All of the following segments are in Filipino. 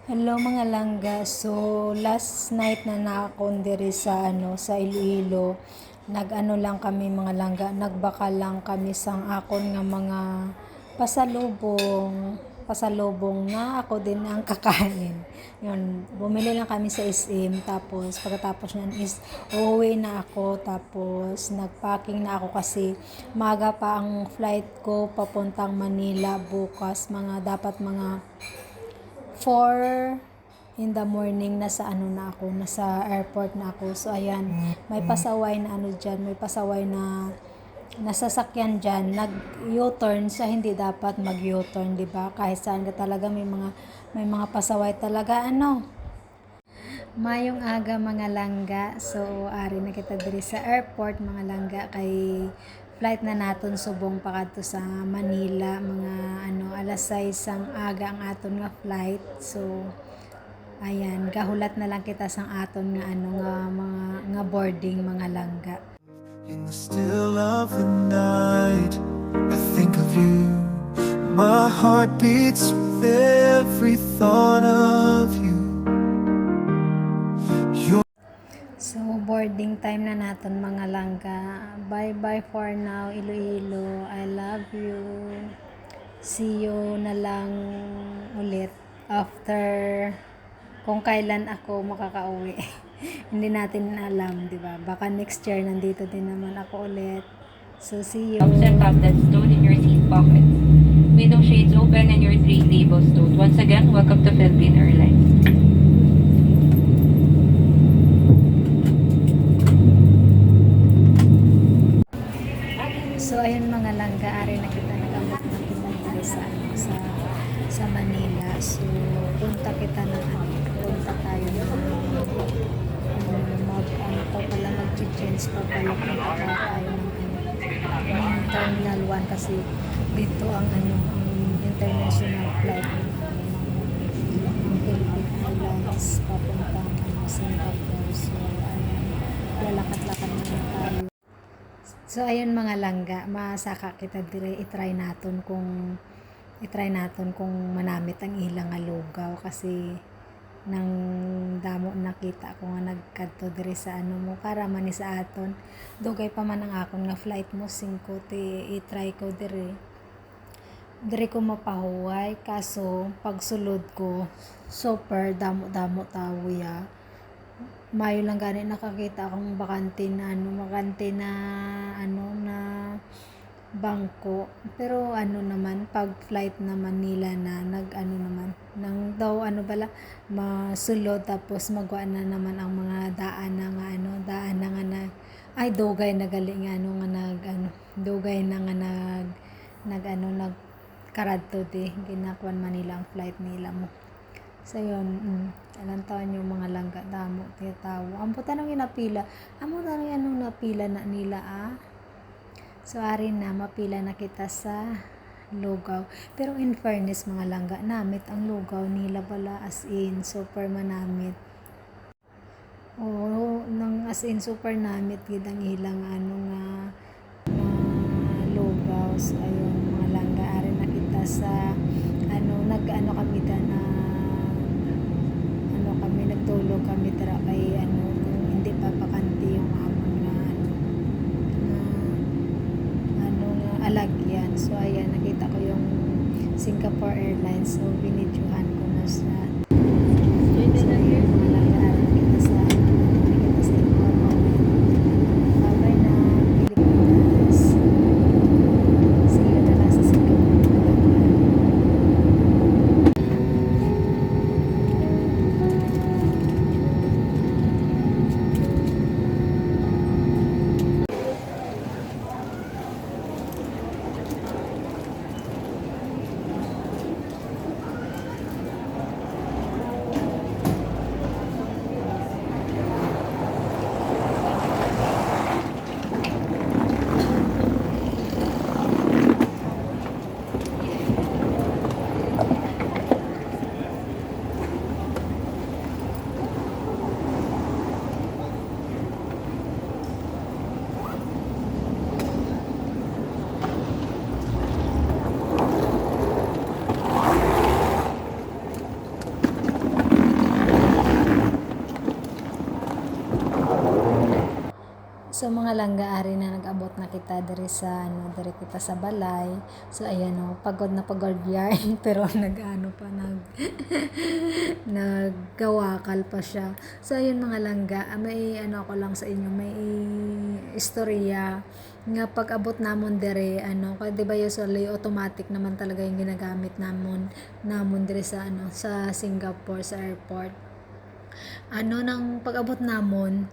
Hello mga langga. So last night na nakakon diri sa sa Iloilo. Nag-ano lang kami mga langga, nagbakal lang kami sang akon nga mga pasalubong na ako din ang kakain. Yun, bumili lang kami sa SM, tapos pagkatapos niyan is uuwi na ako, tapos nagpacking na ako kasi maga pa ang flight ko papuntang Manila bukas, dapat mga 4 in the morning nasa airport na ako. So ayan, may pasaway na dyan, may pasaway na nasasakyan dyan, nag-U-turn sa hindi dapat mag-U-turn, di ba? Kahit saan ka talaga may mga pasaway talaga Mayong aga mga langga. So ari na kita diri sa airport mga langga, kay flight na naton subong pa kadto sa Manila, mga alas 6 ang aga ang aton nga flight. So ayan, gahulat na lang kita sang aton nga nga boarding mga langga. In the still of the night, I think of you. My heart beats with every thought of you. So boarding time na naton mga langga. Bye bye for now Iloilo. I love you. See you na lang ulit after kung kailan ako makakauwi. Hindi natin alam, di ba? Baka next year nandito din naman ako ulit. So see you. Set up that stowed in your seat pocket. Window shades open and your tray tables stowed. Once again, welcome to Philippine Airlines. So ayun mga langga, ari na kita nagamot na kita dito sa Manila. So punta tayo mag-change pa pala punta tayo ng Terminal 1 kasi dito ang international flight ng Philippine Airlines papuntang Singapore. So ayan, lalakad-lakad na tayo. So ayun mga langga, masaka kita dire itry naton kung manamit ang ilang nga lugaw kasi nang damo nakita ko nga nagkadto dire sa mo para man ni sa aton dugay pa man ang akon nga flight mo 5 ti itry ko dire ko mapahuway, kaso pagsulod ko super damo tawo ya. Mayo lang gani nakakita akong bakante na na bangko, pero naman pag flight naman nila na naman nang daw bala masulod, tapos magwa na naman ang mga daan na nga ay dugay na gali nga dugay na nga nagkaradto di ginakuan man nila ang flight nila mo. So yun, alam taon yung mga langga damo titawo. Ang puta nang inapila. Amo na napila na nila So ari na mapila na kita sa lugaw. Pero in fairness mga langga, namit ang lugaw nila pala, as in super manamit. Oo, nang as in super namit gid ang ilang nga lugaw. So ayun mga langga, ari na kita sa kami na nagtulog kami tara kay kung hindi pa bakante yung amon nga alagyan. So ayan, nakita ko yung Singapore Airlines, so binidyohan ko na sa mga langgaan kita sa bye na Pilipinas. See you na lang sa Singapore. So mga langga ari na nag-abot na kita diri sa diri kita sa balay. So ayan pagod na pagod yarn pero nag-ano pa naggawakal pa siya. So ayun mga langga, may ako lang sa inyo, may istorya nga pag-abot namon diri di ba usually automatic naman talaga yung ginagamit namon diri sa sa Singapore sa airport. Nang pag-abot namon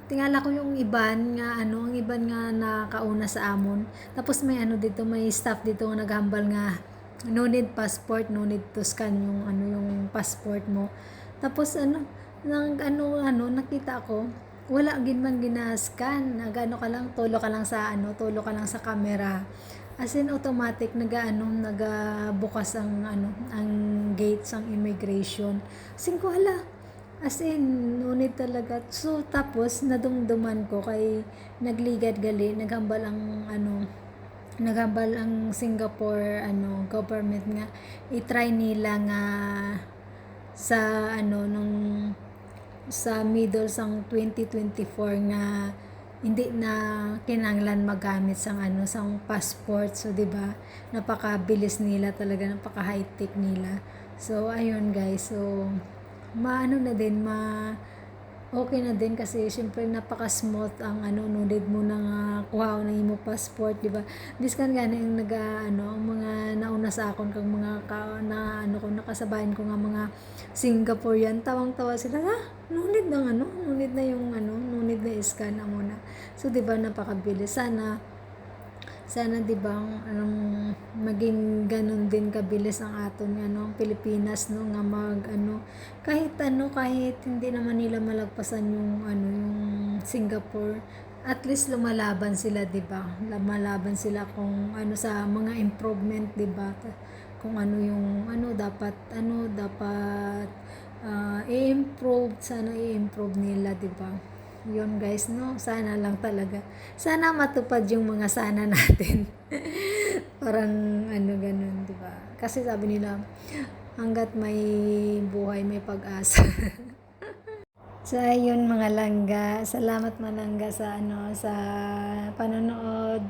tingala ko yung iban nga ang iban nga nakauna sa amon. Tapos may dito, may staff dito nga naghambal nga no need passport, no need to scan yung yung passport mo. Tapos nakita ko wala gid man gina-scan, ka lang, tulo ka lang sa camera. As in automatic nagabukas ang gates ang immigration. Ko hala. As in, nunit talaga. So, tapos, nadumduman ko kay nagligad gali, naghambal ang Singapore, government nga, i-try nila nga sa, sa middle sang 2024 nga, hindi na kinanglan magamit sang sang passport. So, di ba napakabilis nila talaga, napaka high-tech nila. So, ayun guys. So, okay na din kasi syempre napaka-smooth ang nunid mo na nga kuha na imo passport, di ba? Biskan gani ang ang mga nauna sa akon kang mga kung nakasabayan ko nga mga Singaporean, tawang-tawa sila, nunid na nunid na yung nunid na scan na muna. So di ba napakabilis. Sana di ba maging ganun din kabilis ang aton Pilipinas nga kahit hindi naman nila malagpasan yung yung Singapore, at least lumalaban sila, di ba? Lumalaban sila kung sa mga improvement, di ba? Kung yung dapat i-improve, sana i-improve nila, di ba? Yun guys, sana lang talaga, sana matupad yung mga sana natin. Parang ganun, di ba? Kasi sabi nila hanggat may buhay may pag-asa. So ayun mga langga, salamat mga langga sa sa panonood.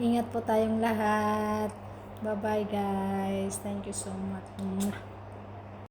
Ingat po tayong lahat. Bye bye guys, thank you so much.